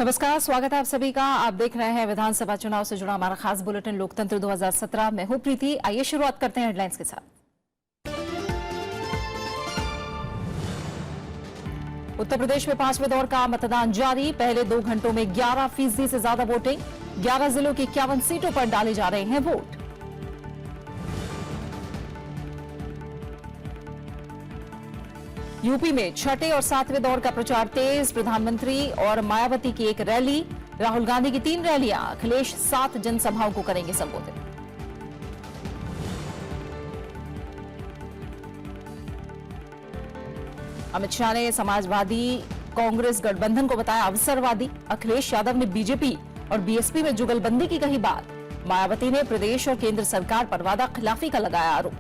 नमस्कार, स्वागत है आप सभी का। आप देख रहे हैं विधानसभा चुनाव से जुड़ा हमारा खास बुलेटिन लोकतंत्र 2017। मैं हूं प्रीति। आइए शुरुआत करते हैं हेडलाइंस के साथ। उत्तर प्रदेश में 5वें दौर का मतदान जारी। पहले 2 घंटों में 11% से ज्यादा वोटिंग। 11 जिलों की 51 सीटों पर डाले जा रहे हैं वोट। यूपी में 6ठे और 7वें दौर का प्रचार तेज। प्रधानमंत्री और मायावती की एक रैली, राहुल गांधी की 3 रैलियां, अखिलेश 7 जनसभाओं को करेंगे संबोधित। अमित शाह ने समाजवादी कांग्रेस गठबंधन को बताया अवसरवादी। अखिलेश यादव ने बीजेपी और बीएसपी में जुगलबंदी की कही बात। मायावती ने प्रदेश और केंद्र सरकार पर वादा खिलाफी का लगाया आरोप।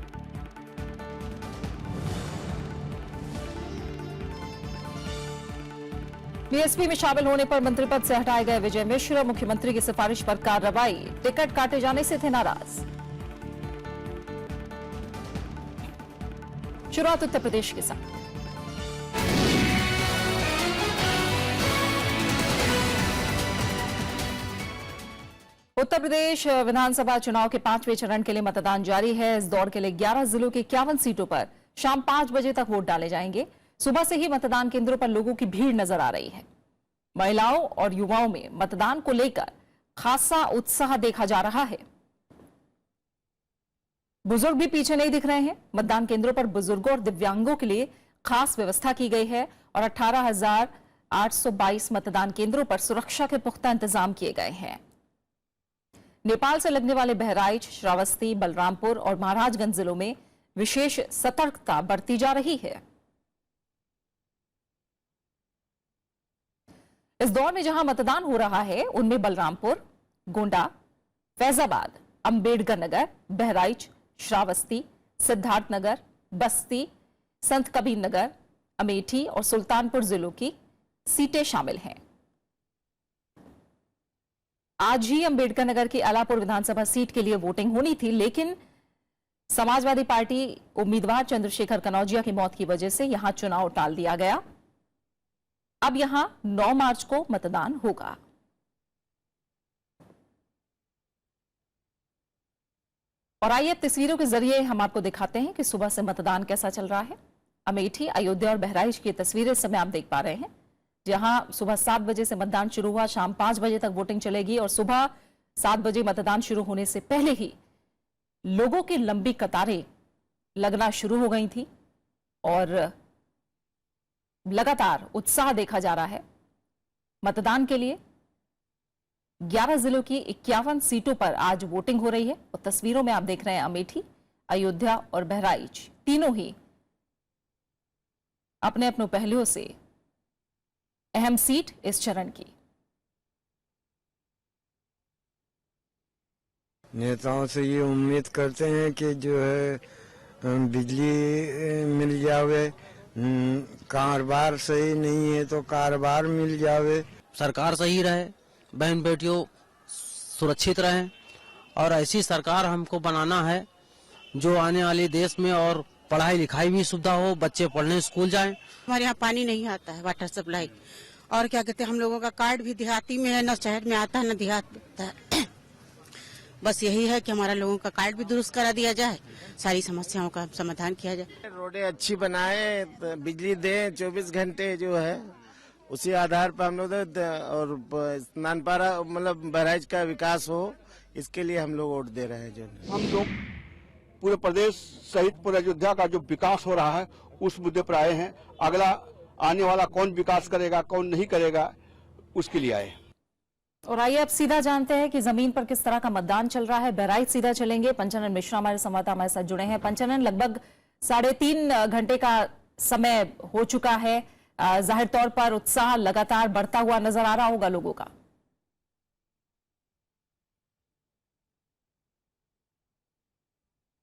बीएसपी में शामिल होने पर मंत्री पद से हटाए गए विजय मिश्र। मुख्यमंत्री की सिफारिश पर कार्रवाई। टिकट काटे जाने से थे नाराज। शुरुआत उत्तर प्रदेश के साथ। उत्तर प्रदेश विधानसभा चुनाव के 5वें चरण के लिए मतदान जारी है। इस दौर के लिए 11 जिलों की 51 सीटों पर शाम 5 बजे तक वोट डाले जाएंगे। सुबह से ही मतदान केंद्रों पर लोगों की भीड़ नजर आ रही है। महिलाओं और युवाओं में मतदान को लेकर खासा उत्साह देखा जा रहा है। बुजुर्ग भी पीछे नहीं दिख रहे हैं। मतदान केंद्रों पर बुजुर्गों और दिव्यांगों के लिए खास व्यवस्था की गई है और 18,822 मतदान केंद्रों पर सुरक्षा के पुख्ता इंतजाम किए गए हैं। नेपाल से लगने वाले बहराइच, श्रावस्ती, बलरामपुर और महाराजगंज जिलों में विशेष सतर्कता बरती जा रही है। इस दौर में जहां मतदान हो रहा है उनमें बलरामपुर, गोंडा, फैजाबाद, अंबेडकर नगर, बहराइच, श्रावस्ती, सिद्धार्थनगर, बस्ती, संत कबीर नगर, अमेठी और सुल्तानपुर जिलों की सीटें शामिल हैं। आज ही अंबेडकर नगर की अलापुर विधानसभा सीट के लिए वोटिंग होनी थी, लेकिन समाजवादी पार्टी उम्मीदवार चंद्रशेखर कनौजिया की मौत की वजह से यहां चुनाव टाल दिया गया। अब यहां 9 मार्च को मतदान होगा। और आइए अब तस्वीरों के जरिए हम आपको दिखाते हैं कि सुबह से मतदान कैसा चल रहा है। अमेठी, अयोध्या और बहराइच की तस्वीरें इस समय आप देख पा रहे हैं, जहां सुबह 7 बजे से मतदान शुरू हुआ। शाम 5 बजे तक वोटिंग चलेगी और सुबह 7 बजे मतदान शुरू होने से पहले ही लोगों की लंबी कतारें लगना शुरू हो गई थी और लगातार उत्साह देखा जा रहा है। मतदान के लिए 11 जिलों की 51 सीटों पर आज वोटिंग हो रही है और तस्वीरों में आप देख रहे हैं अमेठी, अयोध्या और बहराइच तीनों ही अपने अपने पहलुओं से अहम सीट इस चरण की। नेताओं से ये उम्मीद करते हैं कि जो है बिजली मिल जावे, कारोबार सही नहीं है तो कारोबार मिल जावे, सरकार सही रहे, बहन बेटियों सुरक्षित रहें और ऐसी सरकार हमको बनाना है जो आने वाले देश में और पढ़ाई लिखाई भी सुविधा हो, बच्चे पढ़ने स्कूल जाएं। हमारे यहाँ पानी नहीं आता है, वाटर सप्लाई, और क्या कहते हैं, हम लोगों का कार्ड भी देहाती में है, न शहर में आता है न देहात में आता है। बस यही है कि हमारा लोगों का कार्ड भी दुरुस्त करा दिया जाए, सारी समस्याओं का समाधान किया जाए। रोडें अच्छी बनाए, बिजली दे 24 घंटे जो है, उसी आधार पर हम लोग और स्नानपारा मतलब बहराइच का विकास हो, इसके लिए हम लोग वोट दे रहे हैं। जो हम लोग पूरे प्रदेश सहित पूरे अयोध्या का जो विकास हो रहा है उस मुद्दे पर आए हैं। अगला आने वाला कौन विकास करेगा कौन नहीं करेगा उसके लिए आए। और आइए अब सीधा जानते हैं कि जमीन पर किस तरह का मतदान चल रहा है। बहराइच सीधा चलेंगे। पंचानन मिश्रा हमारे संवाददाता हमारे साथ जुड़े हैं। पंचानन, लगभग 3.5 घंटे का समय हो चुका है। जाहिर तौर पर उत्साह लगातार बढ़ता हुआ नजर आ रहा होगा लोगों का।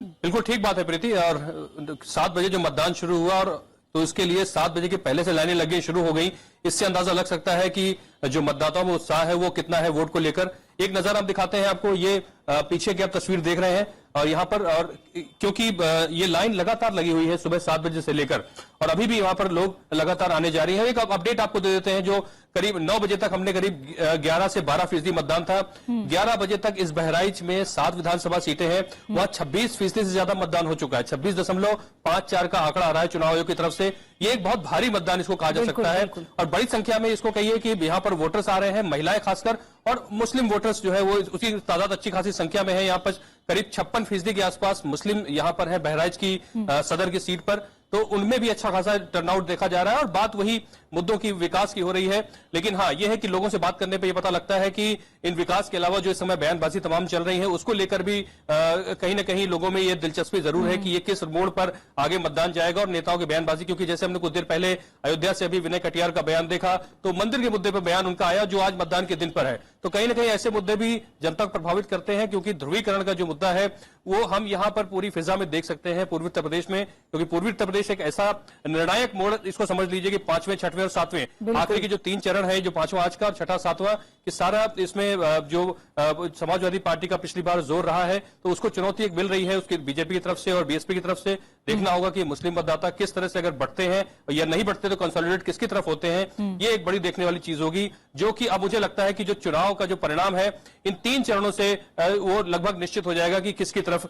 बिल्कुल ठीक बात है प्रीति। और 7 बजे जो मतदान शुरू हुआ और तो इसके लिए 7 बजे के पहले से लाइनें लगनी शुरू हो गई। इससे अंदाजा लग सकता है कि जो मतदाताओं में उत्साह है वो कितना है वोट को लेकर। एक नजर हम दिखाते हैं आपको। ये पीछे की आप तस्वीर देख रहे हैं, यहाँ पर, और क्योंकि ये लाइन लगातार लगी हुई है सुबह 7 बजे से लेकर, और अभी भी वहां पर लोग लगातार आने जा रही हैं। एक अपडेट आपको दे देते हैं, जो करीब 9 बजे तक हमने करीब 11 से 12% मतदान था। 11 बजे तक इस बहराइच में 7 विधानसभा सीटें हैं, वहां 26% से ज्यादा मतदान हो चुका है। 26.54 का आंकड़ा आ रहा है चुनाव आयोग की तरफ से। ये एक बहुत भारी मतदान इसको कहा जा सकता है, और बड़ी संख्या में इसको कहिए कि यहाँ पर वोटर्स आ रहे हैं, महिलाएं खासकर, और मुस्लिम वोटर्स जो है वो उसकी तादाद अच्छी खासी संख्या में है। यहाँ पर करीब 56% के आसपास मुस्लिम यहाँ पर है बहराइच की सदर की सीट पर, तो उनमें भी अच्छा खासा टर्नआउट देखा जा रहा है, और बात वही मुद्दों की, विकास की हो रही है। लेकिन हाँ, यह है कि लोगों से बात करने पे ये पता लगता है कि इन विकास के अलावा जो इस समय बयानबाजी तमाम चल रही है, उसको लेकर भी कहीं ना कहीं लोगों में ये दिलचस्पी जरूर है कि ये किस मोड़ पर आगे मतदान जाएगा, और नेताओं की बयानबाजी, क्योंकि जैसे हमने कुछ देर पहले अयोध्या से अभी विनय कटियार का बयान देखा, तो मंदिर के मुद्दे पर बयान उनका आया जो आज मतदान के दिन पर है। तो कहीं ना कहीं ऐसे मुद्दे भी जनता को प्रभावित करते हैं, क्योंकि ध्रुवीकरण का जो मुद्दा है वो हम यहां पर पूरी फिजा में देख सकते हैं पूर्वी उत्तर प्रदेश में, क्योंकि पूर्वी उत्तर प्रदेश एक ऐसा निर्णायक मोड़, इसको समझ लीजिए कि 5वें, 6वें और 7वें आखिरी के जो 3 चरण है, जो 5वां आज का और 6ठा 7वां, कि सारा इसमें जो समाजवादी पार्टी का पिछली बार जोर रहा है, तो उसको चुनौती एक मिल रही है उसकी बीजेपी की तरफ से और बीएसपी की तरफ से। देखना होगा कि मुस्लिम मतदाता किस तरह से अगर बढ़ते हैं या नहीं बढ़ते तो कंसोलिडेट किसकी तरफ होते हैं, ये एक बड़ी देखने वाली चीज होगी, जो कि अब मुझे लगता है कि जो चुनाव का जो परिणाम है इन 3 चरणों से वो लगभग निश्चित हो जाएगा कि किसकी तरफ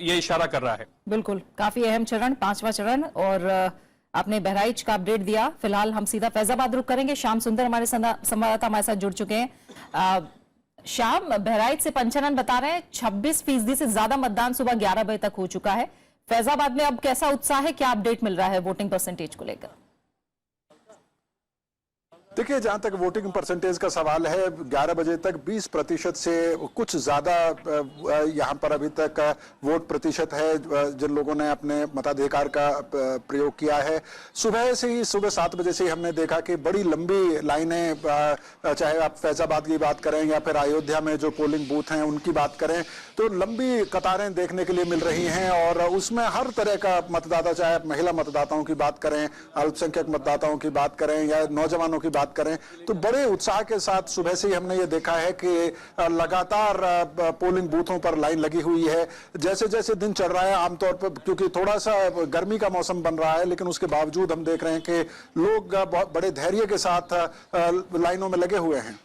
ये इशारा कर रहा है। बिल्कुल, काफी अहम चरण, 5वां चरण, और आपने बहराइच का अपडेट दिया। फिलहाल हम सीधा फैजाबाद रुख करेंगे। श्याम सुंदर हमारे संवाददाता हमारे साथ जुड़ चुके हैं। श्याम, बहराइच से पंचानन बता रहे हैं 26% से ज्यादा मतदान सुबह 11 बजे तक हो चुका है। फैजाबाद में अब कैसा उत्साह है, क्या अपडेट मिल रहा है वोटिंग परसेंटेज को लेकर? देखिए, जहां तक वोटिंग परसेंटेज का सवाल है, 11 बजे तक 20% से कुछ ज्यादा यहां पर अभी तक वोट प्रतिशत है जिन लोगों ने अपने मताधिकार का प्रयोग किया है। सुबह 7 बजे से ही हमने देखा कि बड़ी लंबी लाइनें, चाहे आप फैजाबाद की बात करें या फिर अयोध्या में जो पोलिंग बूथ हैं उनकी बात करें, तो लंबी कतारें देखने के लिए मिल रही हैं, और उसमें हर तरह का मतदाता, चाहे आप महिला मतदाताओं की बात करें, अल्पसंख्यक मतदाताओं की बात करें या नौजवानों की बात करें, तो बड़े उत्साह के साथ सुबह से ही हमने ये देखा है कि लगातार पोलिंग बूथों पर लाइन लगी हुई है। जैसे जैसे दिन चढ़ रहा है, आमतौर पर क्योंकि थोड़ा सा गर्मी का मौसम बन रहा है, लेकिन उसके बावजूद हम देख रहे हैं कि लोग बहुत बड़े धैर्य के साथ लाइनों में लगे हुए हैं।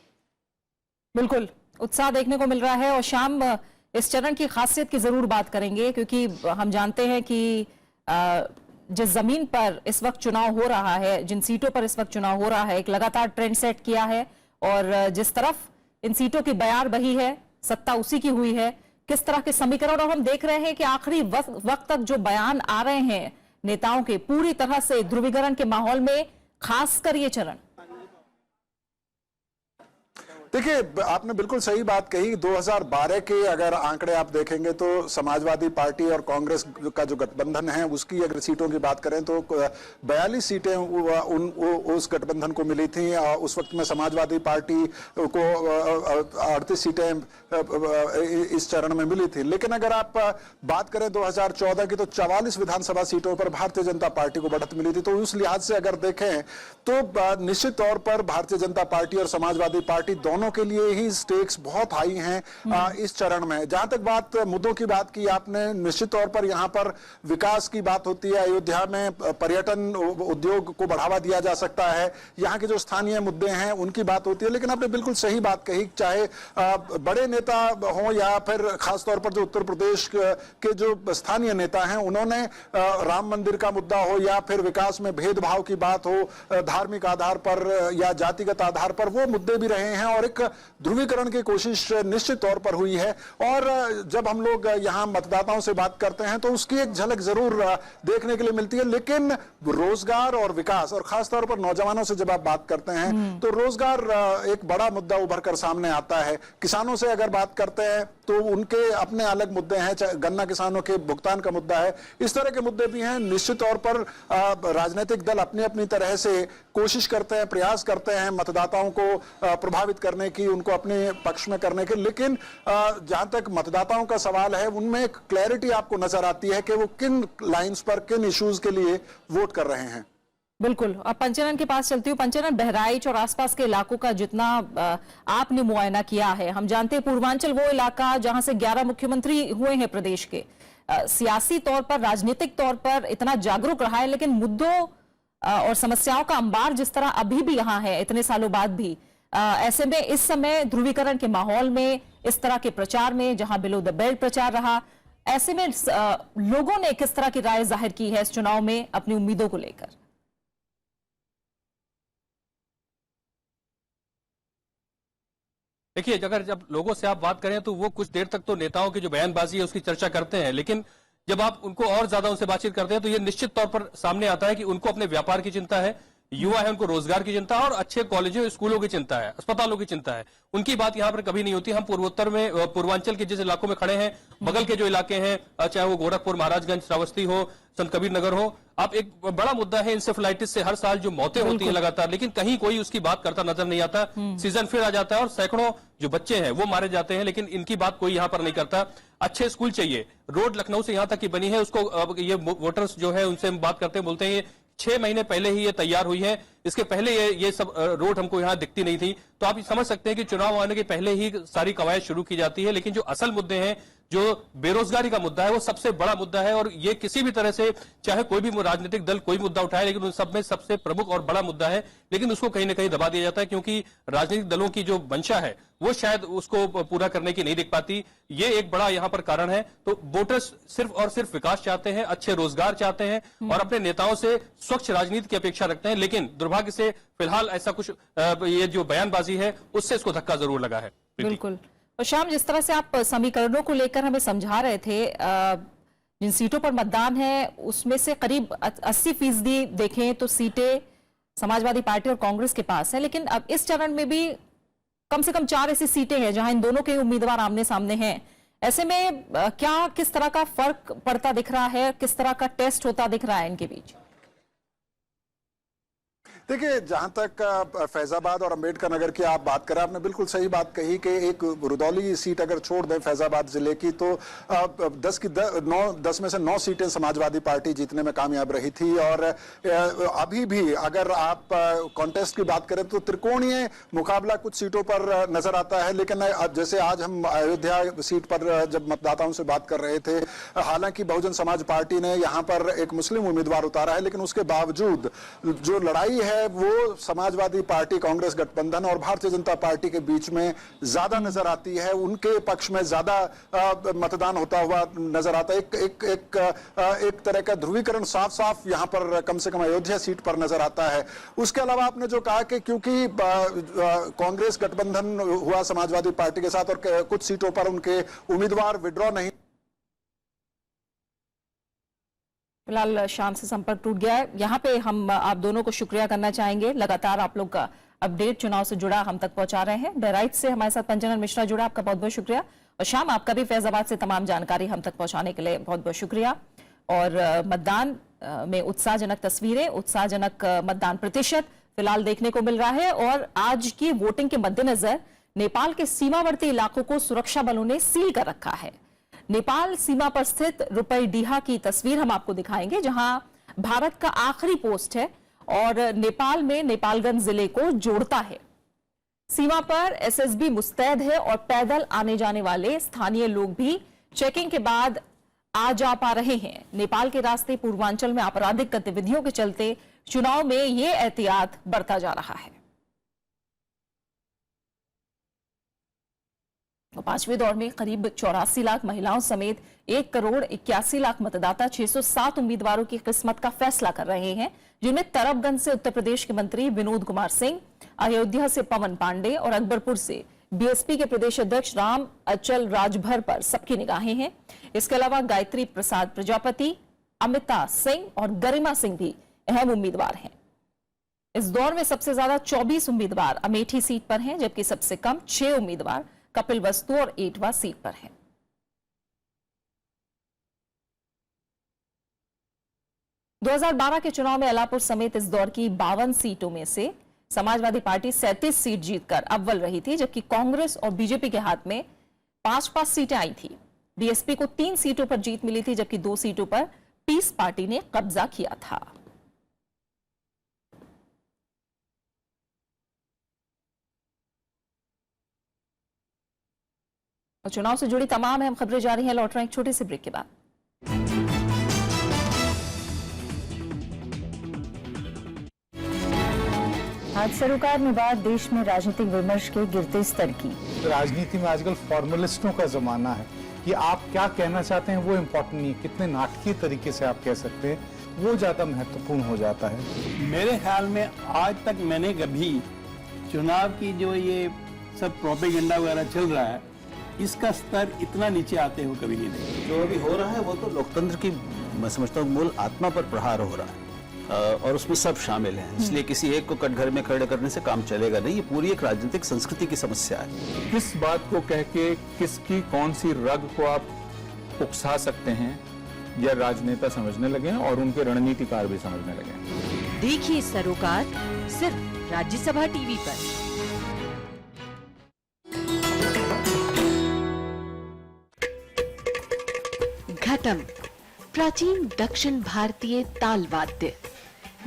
बिल्कुल, उत्साह देखने को मिल रहा है। और शाम, इस चरण की खासियत की जरूर बात करेंगे, क्योंकि हम जानते हैं कि जिस जमीन पर इस वक्त चुनाव हो रहा है, जिन सीटों पर इस वक्त चुनाव हो रहा है, एक लगातार ट्रेंड सेट किया है, और जिस तरफ इन सीटों की बयार बही है, सत्ता उसी की हुई है। किस तरह के समीकरण, और हम देख रहे हैं कि आखिरी वक्त तक जो बयान आ रहे हैं नेताओं के, पूरी तरह से ध्रुवीकरण के माहौल में, खासकर ये चरण। देखिए, आपने बिल्कुल सही बात कही। 2012 के अगर आंकड़े आप देखेंगे तो समाजवादी पार्टी और कांग्रेस का जो गठबंधन है उसकी अगर सीटों की बात करें तो 42 सीटें उस गठबंधन को मिली थी। उस वक्त में समाजवादी पार्टी को 38 सीटें इस चरण में मिली थी। लेकिन अगर आप बात करें 2014 की, तो 44 विधानसभा सीटों पर भारतीय जनता पार्टी को बढ़त मिली थी। तो उस लिहाज से अगर देखें तो निश्चित तौर पर भारतीय जनता पार्टी और समाजवादी पार्टी दोनों के लिए ही स्टेक्स बहुत हाई हैं इस चरण में। जहां तक बात मुद्दों की बात की आपने, निश्चित तौर पर यहां पर विकास की बात होती है। अयोध्या में पर्यटन उद्योग को बढ़ावा दिया जा सकता है, यहां के जो स्थानीय मुद्दे हैं उनकी बात होती है। लेकिन आपने बिल्कुल सही बात कही, चाहे बड़े नेता हों या फिर खासतौर पर जो उत्तर प्रदेश के जो स्थानीय नेता हैं, उन्होंने राम मंदिर का मुद्दा हो या फिर विकास में भेदभाव की बात हो, धार्मिक आधार पर या जातिगत आधार पर, वो मुद्दे भी रहे हैं, और एक ध्रुवीकरण की कोशिश निश्चित तौर पर हुई है। और जब हम लोग यहां मतदाताओं से बात करते हैं तो उसकी एक झलक जरूर देखने के लिए मिलती है। लेकिन रोजगार और विकास, और खासतौर पर नौजवानों से जब आप बात करते हैं तो रोजगार एक बड़ा मुद्दा उभर कर सामने आता है। किसानों से अगर बात करते हैं तो उनके अपने अलग मुद्दे हैं, गन्ना किसानों के भुगतान का मुद्दा है, इस तरह के मुद्दे भी हैं। निश्चित तौर पर राजनीतिक दल अपनी अपनी तरह से कोशिश करते हैं, प्रयास करते हैं मतदाताओं को प्रभावित करने की, उनको अपने पक्ष में करने के। लेकिन जहां तक मतदाताओं का सवाल है, उनमें एक क्लैरिटी आपको नजर आती है कि वो किन लाइंस पर, किन इश्यूज के लिए वोट कर रहे हैं। बिल्कुल। अब पंचनन के पास चलती हूँ। पंचनन, बहराइच और आसपास के इलाकों का जितना आपने मुआयना किया है, हम जानते हैं पूर्वांचल वो इलाका जहां से 11 मुख्यमंत्री हुए हैं प्रदेश के, सियासी तौर पर, राजनीतिक तौर पर इतना जागरूक रहा है, लेकिन मुद्दों और समस्याओं का अंबार जिस तरह अभी भी यहाँ है इतने सालों बाद भी, ऐसे में इस समय ध्रुवीकरण के माहौल में, इस तरह के प्रचार में, जहां बिलो द बेल्ट प्रचार रहा, ऐसे में लोगों ने किस तरह की राय जाहिर की है इस चुनाव में अपनी उम्मीदों को लेकर? देखिए, अगर जब लोगों से आप बात करें तो वो कुछ देर तक तो नेताओं की जो बयानबाजी है उसकी चर्चा करते हैं, लेकिन जब आप उनको और ज्यादा उनसे बातचीत करते हैं तो ये निश्चित तौर पर सामने आता है कि उनको अपने व्यापार की चिंता है, युवा है उनको रोजगार की चिंता है, और अच्छे कॉलेजों स्कूलों की चिंता है, अस्पतालों की चिंता है। उनकी बात यहाँ पर कभी नहीं होती। हम पूर्वोत्तर में, पूर्वांचल के जिस इलाकों में खड़े हैं, बगल के जो इलाके हैं, चाहे वो गोरखपुर, महाराजगंज, श्रावस्ती हो, संत कबीर नगर हो, आप एक बड़ा मुद्दा है इंसेफ्लाइटिस से हर साल जो मौतें होती हैं लगातार, लेकिन कहीं कोई उसकी बात करता नजर नहीं आता। सीजन फिर आ जाता है और सैकड़ों जो बच्चे हैं वो मारे जाते हैं, लेकिन इनकी बात कोई यहाँ पर नहीं करता। अच्छे स्कूल चाहिए, रोड लखनऊ से यहाँ तक की बनी है, उसको ये वोटर्स जो है उनसे हम बात करते हैं, बोलते हैं 6 महीने पहले ही ये तैयार हुई है, इसके पहले ये सब रोड हमको यहाँ दिखती नहीं थी। तो आप समझ सकते हैं कि चुनाव आने के पहले ही सारी कवायद शुरू की जाती है, लेकिन जो असल मुद्दे हैं, जो बेरोजगारी का मुद्दा है, वो सबसे बड़ा मुद्दा है। और ये किसी भी तरह से, चाहे कोई भी राजनीतिक दल कोई मुद्दा उठाए, लेकिन उन सब में सबसे प्रमुख और बड़ा मुद्दा है, लेकिन उसको कहीं ना कहीं दबा दिया जाता है, क्योंकि राजनीतिक दलों की जो मंशा है वो शायद उसको पूरा करने की नहीं दिख पाती। ये एक बड़ा यहाँ पर कारण है। तो वोटर्स सिर्फ और सिर्फ विकास चाहते हैं, अच्छे रोजगार चाहते हैं और अपने नेताओं से स्वच्छ राजनीति की अपेक्षा रखते हैं, लेकिन दुर्भाग्य से फिलहाल ऐसा कुछ ये जो बयानबाजी है उससे इसको धक्का जरूर लगा है। बिल्कुल। और शाम, जिस तरह से आप समीकरणों को लेकर हमें समझा रहे थे, जिन सीटों पर मतदान है उसमें से करीब 80% देखें तो सीटें समाजवादी पार्टी और कांग्रेस के पास है, लेकिन अब इस चरण में भी कम से कम 4 ऐसी सीटें हैं जहां इन दोनों के उम्मीदवार आमने सामने हैं। ऐसे में क्या किस तरह का फर्क पड़ता दिख रहा है, किस तरह का टेस्ट होता दिख रहा है इनके बीच? देखिए, जहां तक फैजाबाद और अंबेडकर नगर की आप बात करें, आपने बिल्कुल सही बात कही कि एक रुदौली सीट अगर छोड़ दें फैजाबाद जिले की, तो 10 में से 9 सीटें समाजवादी पार्टी जीतने में कामयाब रही थी। और अभी भी अगर आप कॉन्टेस्ट की बात करें तो त्रिकोणीय मुकाबला कुछ सीटों पर नजर आता है। लेकिन जैसे आज हम अयोध्या सीट पर जब मतदाताओं से बात कर रहे थे, हालांकि बहुजन समाज पार्टी ने यहाँ पर एक मुस्लिम उम्मीदवार उतारा है, लेकिन उसके बावजूद जो लड़ाई है वो समाजवादी पार्टी, कांग्रेस गठबंधन और भारतीय जनता पार्टी के बीच में ज्यादा नजर आती है। उनके पक्ष में ज्यादा मतदान होता हुआ नजर आता है। एक तरह का ध्रुवीकरण साफ साफ यहां पर कम से कम अयोध्या सीट पर नजर आता है। उसके अलावा आपने जो कहा कि क्योंकि कांग्रेस गठबंधन हुआ समाजवादी पार्टी के साथ और कुछ सीटों पर उनके उम्मीदवार विड्रॉ नहीं, फिलहाल शाम से संपर्क टूट गया है। यहाँ पे हम आप दोनों को शुक्रिया करना चाहेंगे, लगातार आप लोग का अपडेट चुनाव से जुड़ा हम तक पहुंचा रहे हैं। बहराइच से हमारे साथ पंचनन मिश्रा जुड़ा, आपका बहुत बहुत शुक्रिया। और शाम, आपका भी फैजाबाद से तमाम जानकारी हम तक पहुंचाने के लिए बहुत बहुत शुक्रिया। और मतदान में उत्साहजनक तस्वीरें, उत्साहजनक मतदान प्रतिशत फिलहाल देखने को मिल रहा है। और आज की वोटिंग के मद्देनजर नेपाल के सीमावर्ती इलाकों को सुरक्षा बलों ने सील कर रखा है। नेपाल सीमा पर स्थित रुपईडीहा की तस्वीर हम आपको दिखाएंगे, जहां भारत का आखिरी पोस्ट है और नेपाल में नेपालगंज जिले को जोड़ता है। सीमा पर एसएसबी मुस्तैद है और पैदल आने जाने वाले स्थानीय लोग भी चेकिंग के बाद आ जा पा रहे हैं। नेपाल के रास्ते पूर्वांचल में आपराधिक गतिविधियों के चलते चुनाव में ये एहतियात बरता जा रहा है। 5वें दौर में करीब 84 लाख महिलाओं समेत 1 करोड़ 81 लाख मतदाता 607 उम्मीदवारों की किस्मत का फैसला कर रहे हैं, जिनमें तरबगंज से उत्तर प्रदेश के मंत्री विनोद कुमार सिंह, अयोध्या से पवन पांडे और अकबरपुर से बीएसपी के प्रदेश अध्यक्ष राम अचल राजभर पर सबकी निगाहें हैं। इसके अलावा गायत्री प्रसाद प्रजापति, अमिता सिंह और गरिमा सिंह भी अहम उम्मीदवार हैं। इस दौर में सबसे ज्यादा 24 उम्मीदवार अमेठी सीट पर हैं, जबकि सबसे कम 6 उम्मीदवार कपिलवस्तु और एटवा सीट पर है। दो 2012 के चुनाव में अलापुर समेत इस दौर की 52 सीटों में से समाजवादी पार्टी 37 सीट जीतकर अव्वल रही थी, जबकि कांग्रेस और बीजेपी के हाथ में 5-5 सीटें आई थी। बीएसपी को 3 सीटों पर जीत मिली थी, जबकि 2 सीटों पर पीस पार्टी ने कब्जा किया था। और चुनाव से जुड़ी तमाम अहम खबरें जारी हैं। लौट रहे हैं एक छोटे से ब्रेक के बाद। आज सरोकार में बात देश में राजनीतिक विमर्श के गिरते स्तर की। राजनीति में आजकल फॉर्मलिस्टों का जमाना है कि आप क्या कहना चाहते हैं वो इम्पोर्टेंट नहीं है, कितने नाटकीय तरीके से आप कह सकते हैं वो ज्यादा महत्वपूर्ण हो जाता है। मेरे ख्याल में आज तक मैंने कभी चुनाव की जो ये सब प्रोपेगेंडा वगैरह चल रहा है इसका स्तर इतना नीचे आते हुए कभी नहीं देखा। जो अभी हो रहा है वो तो लोकतंत्र की मैं समझता हूँ मूल आत्मा पर प्रहार हो रहा है और उसमें सब शामिल हैं, इसलिए किसी एक को कटघरे में खड़े करने से काम चलेगा नहीं। ये पूरी एक राजनीतिक संस्कृति की समस्या है। किस बात को कह के किसकी कौन सी रग को आप उकसा सकते हैं यह राजनेता समझने लगे हैं और उनके रणनीतिकार भी समझने लगे हैं। देखिए सरोकार सिर्फ राज्यसभा टीवी पर। घटम प्राचीन दक्षिण भारतीय ताल वाद्य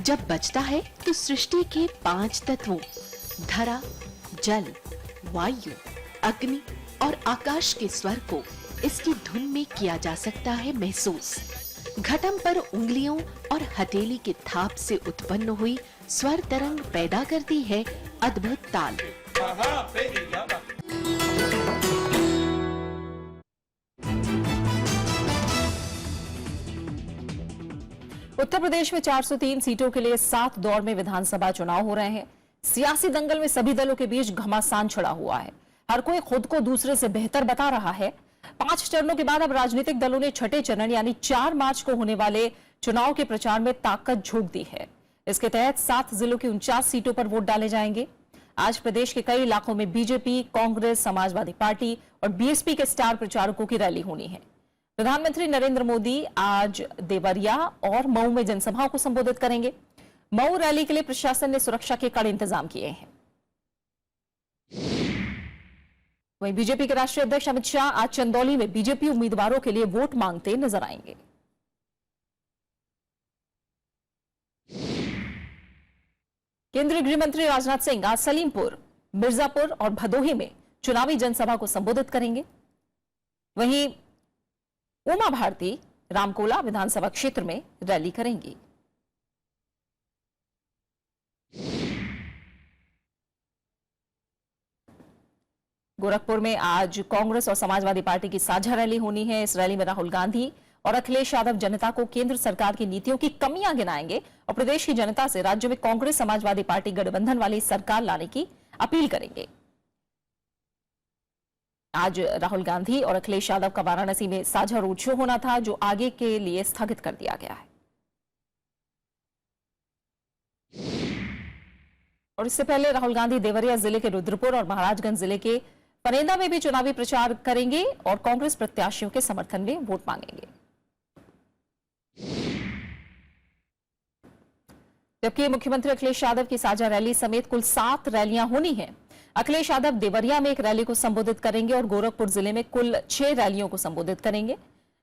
जब बजता है तो सृष्टि के 5 तत्वों धरा, जल, वायु, अग्नि और आकाश के स्वर को इसकी धुन में किया जा सकता है महसूस। घटम पर उंगलियों और हथेली के थाप से उत्पन्न हुई स्वर तरंग पैदा करती है अद्भुत ताल। उत्तर प्रदेश में 403 सीटों के लिए 7 दौर में विधानसभा चुनाव हो रहे हैं। सियासी दंगल में सभी दलों के बीच घमासान छिड़ा हुआ है। हर कोई खुद को दूसरे से बेहतर बता रहा है। 5 चरणों के बाद अब राजनीतिक दलों ने छठे चरण यानी 4 मार्च को होने वाले चुनाव के प्रचार में ताकत झोंक दी है। इसके तहत 7 जिलों की 49 सीटों पर वोट डाले जाएंगे। आज प्रदेश के कई इलाकों में बीजेपी, कांग्रेस, समाजवादी पार्टी और बीएसपी के स्टार प्रचारकों की रैली होनी है। प्रधानमंत्री नरेंद्र मोदी आज देवरिया और मऊ में जनसभाओं को संबोधित करेंगे। मऊ रैली के लिए प्रशासन ने सुरक्षा के कड़े इंतजाम किए हैं। वहीं बीजेपी के राष्ट्रीय अध्यक्ष अमित शाह आज चंदौली में बीजेपी उम्मीदवारों के लिए वोट मांगते नजर आएंगे। केंद्रीय गृह मंत्री राजनाथ सिंह आज सलीमपुर, मिर्जापुर और भदोही में चुनावी जनसभा को संबोधित करेंगे। वहीं उमा भारती रामकोला विधानसभा क्षेत्र में रैली करेंगी। गोरखपुर में आज कांग्रेस और समाजवादी पार्टी की साझा रैली होनी है। इस रैली में राहुल गांधी और अखिलेश यादव जनता को केंद्र सरकार की नीतियों की कमियां गिनाएंगे और प्रदेश की जनता से राज्य में कांग्रेस समाजवादी पार्टी गठबंधन वाली सरकार लाने की अपील करेंगे। आज राहुल गांधी और अखिलेश यादव का वाराणसी में साझा रोड शो होना था, जो आगे के लिए स्थगित कर दिया गया है। और इससे पहले राहुल गांधी देवरिया जिले के रुद्रपुर और महाराजगंज जिले के पनेंदा में भी चुनावी प्रचार करेंगे और कांग्रेस प्रत्याशियों के समर्थन में वोट मांगेंगे। जबकि मुख्यमंत्री अखिलेश यादव की साझा रैली समेत कुल 7 रैलियां होनी हैं। अखिलेश यादव देवरिया में एक रैली को संबोधित करेंगे और गोरखपुर जिले में कुल 6 रैलियों को संबोधित करेंगे।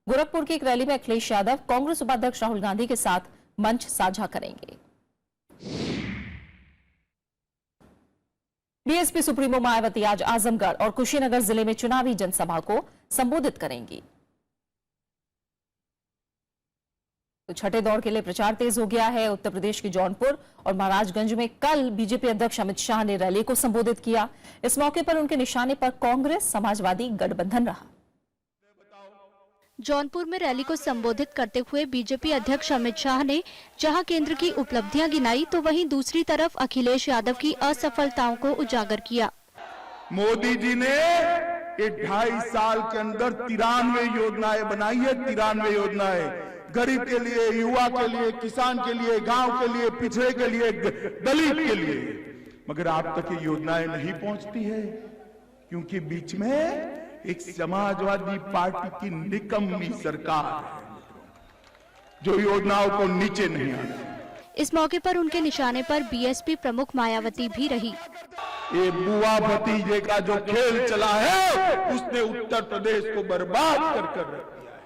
गोरखपुर की एक रैली में अखिलेश यादव कांग्रेस उपाध्यक्ष राहुल गांधी के साथ मंच साझा करेंगे। बीएसपी सुप्रीमो मायावती आज आजमगढ़ और कुशीनगर जिले में चुनावी जनसभा को संबोधित करेंगी। तो छठे दौर के लिए प्रचार तेज हो गया है। उत्तर प्रदेश के जौनपुर और महाराजगंज में कल बीजेपी अध्यक्ष अमित शाह ने रैली को संबोधित किया। इस मौके पर उनके निशाने पर कांग्रेस समाजवादी गठबंधन रहा। जौनपुर में रैली को संबोधित करते हुए बीजेपी अध्यक्ष अमित शाह ने जहां केंद्र की उपलब्धियां गिनाई, तो वहीं दूसरी तरफ अखिलेश यादव की असफलताओं को उजागर किया। मोदी जी ने 2.5 साल के अंदर 93 योजनाएं बनाई है। 93 योजनाएं गरीब के लिए, युवा के लिए, किसान के लिए, गांव के लिए, पिछड़े के लिए, दलित के लिए। मगर आप तक ये योजनाएं नहीं पहुंचती है क्योंकि बीच में एक समाजवादी पार्टी की निकम्मी सरकार जो योजनाओं को नीचे नहीं आती। इस मौके पर उनके निशाने पर बीएसपी प्रमुख मायावती भी रही। ये बुआ भतीजे का जो खेल चला है उसने उत्तर प्रदेश को बर्बाद कर रख दिया है।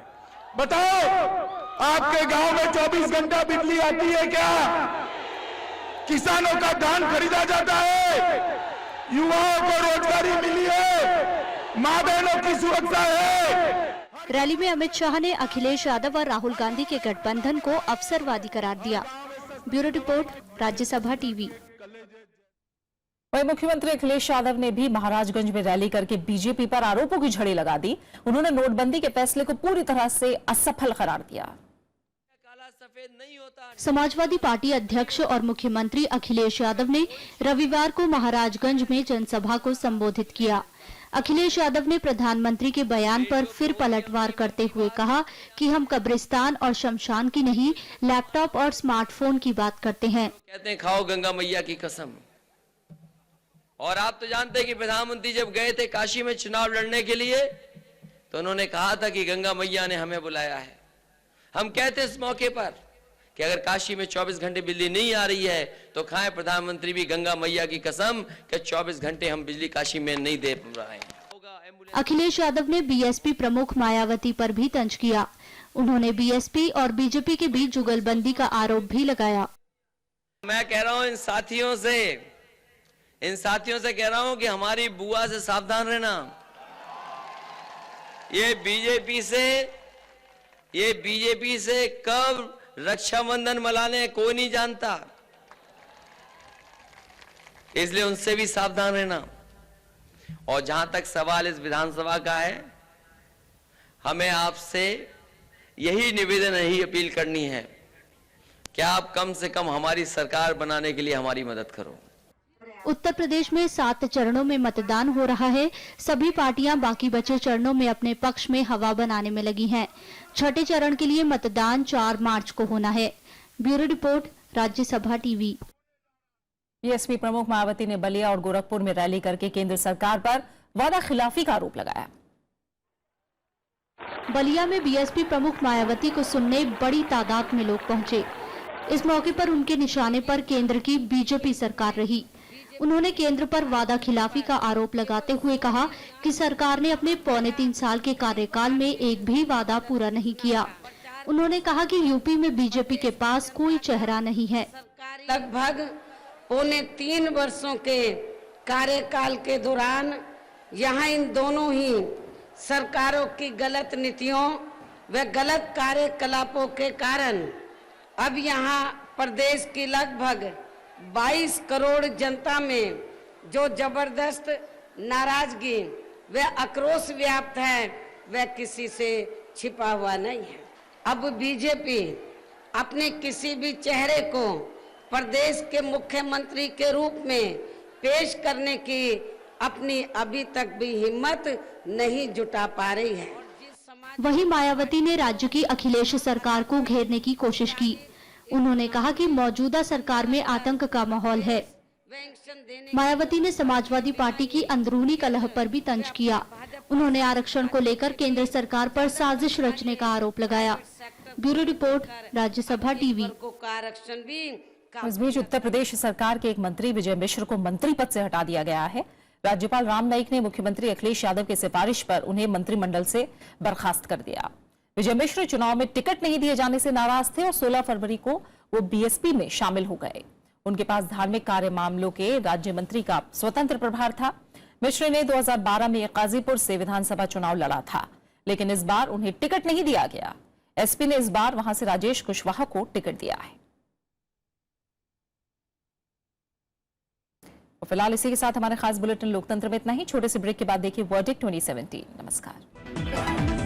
बताओ, आपके गांव में 24 घंटा बिजली आती है क्या? किसानों का धान खरीदा जाता है? युवाओं को रोजगारी मिली है? माँ बहनों की सुरक्षा है। रैली में अमित शाह ने अखिलेश यादव और राहुल गांधी के गठबंधन को अवसरवादी करार दिया। Bureau report, Rajya Sabha TV. वहीं मुख्यमंत्री अखिलेश यादव ने भी महाराजगंज में रैली करके बीजेपी पर आरोपों की झड़ी लगा दी। उन्होंने नोटबंदी के फैसले को पूरी तरह से असफल करार दिया। समाजवादी पार्टी अध्यक्ष और मुख्यमंत्री अखिलेश यादव ने रविवार को महाराजगंज में जनसभा को संबोधित किया। अखिलेश यादव ने प्रधानमंत्री के बयान पर फिर पलटवार करते हुए कहा कि हम कब्रिस्तान और शमशान की नहीं, लैपटॉप और स्मार्टफोन की बात करते हैं। कहते हैं खाओ गंगा मैया की कसम। और आप तो जानते हैं कि प्रधानमंत्री जब गए थे काशी में चुनाव लड़ने के लिए, तो उन्होंने कहा था कि गंगा मैया ने हमें बुलाया है। हम कहते इस मौके पर कि अगर काशी में 24 घंटे बिजली नहीं आ रही है तो खाएं प्रधानमंत्री भी गंगा मैया की कसम कि 24 घंटे हम बिजली काशी में नहीं दे रहे हैं। अखिलेश यादव ने बीएसपी प्रमुख मायावती पर भी तंज किया। उन्होंने बीएसपी और बीजेपी के बीच जुगलबंदी का आरोप भी लगाया। मैं कह रहा हूं इन साथियों से कह रहा हूं कि हमारी बुआ से सावधान रहना। ये बीजेपी से कब रक्षाबंधन मनाने कोई नहीं जानता, इसलिए उनसे भी सावधान रहना। और जहां तक सवाल इस विधानसभा का है, हमें आपसे यही निवेदन, यही अपील करनी है कि आप कम से कम हमारी सरकार बनाने के लिए हमारी मदद करो। उत्तर प्रदेश में 7 चरणों में मतदान हो रहा है। सभी पार्टियां बाकी बचे चरणों में अपने पक्ष में हवा बनाने में लगी हैं। छठे चरण के लिए मतदान 4 मार्च को होना है। Bureau report, Rajya Sabha TV. BSP प्रमुख मायावती ने बलिया और गोरखपुर में रैली करके केंद्र सरकार पर वादा खिलाफी का आरोप लगाया। बलिया में बीएसपी प्रमुख मायावती को सुनने बड़ी तादाद में लोग पहुंचे। इस मौके पर उनके निशाने पर केंद्र की बीजेपी सरकार रही। उन्होंने केंद्र पर वादा खिलाफी का आरोप लगाते हुए कहा कि सरकार ने अपने 3.25 साल के कार्यकाल में एक भी वादा पूरा नहीं किया। उन्होंने कहा कि यूपी में बीजेपी के पास कोई चेहरा नहीं है। लगभग 3.25 वर्षों के कार्यकाल के दौरान यहाँ इन दोनों ही सरकारों की गलत नीतियों व गलत कार्यकलापों के कारण अब यहाँ प्रदेश की लगभग 22 करोड़ जनता में जो जबरदस्त नाराजगी व आक्रोश व्याप्त है, वह किसी से छिपा हुआ नहीं है। अब बीजेपी अपने किसी भी चेहरे को प्रदेश के मुख्यमंत्री के रूप में पेश करने की अपनी अभी तक भी हिम्मत नहीं जुटा पा रही है। वहीं मायावती ने राज्य की अखिलेश सरकार को घेरने की कोशिश की। उन्होंने कहा कि मौजूदा सरकार में आतंक का माहौल है। मायावती ने समाजवादी पार्टी की अंदरूनी कलह पर भी तंज किया। उन्होंने आरक्षण को लेकर केंद्र सरकार पर साजिश रचने का आरोप लगाया। Bureau report, Rajya Sabha TV. इस बीच उत्तर प्रदेश सरकार के एक मंत्री विजय मिश्र को मंत्री पद से हटा दिया गया है। राज्यपाल राम नाईक ने मुख्यमंत्री अखिलेश यादव की सिफारिश पर उन्हें मंत्रिमंडल से बर्खास्त कर दिया। विजय मिश्र चुनाव में टिकट नहीं दिए जाने से नाराज थे और 16 फरवरी को वो बीएसपी में शामिल हो गए। उनके पास धार्मिक कार्य मामलों के राज्य मंत्री का स्वतंत्र प्रभार था। मिश्र ने 2012 में गाजीपुर से विधानसभा चुनाव लड़ा था, लेकिन इस बार उन्हें टिकट नहीं दिया गया। एसपी ने इस बार वहां से राजेश कुशवाहा को टिकट दिया है। फिलहाल इसी के साथ हमारे खास बुलेटिन लोकतंत्र में इतना ही। छोटे से ब्रेक के बाद देखिए वर्डिक्ट 2017। नमस्कार।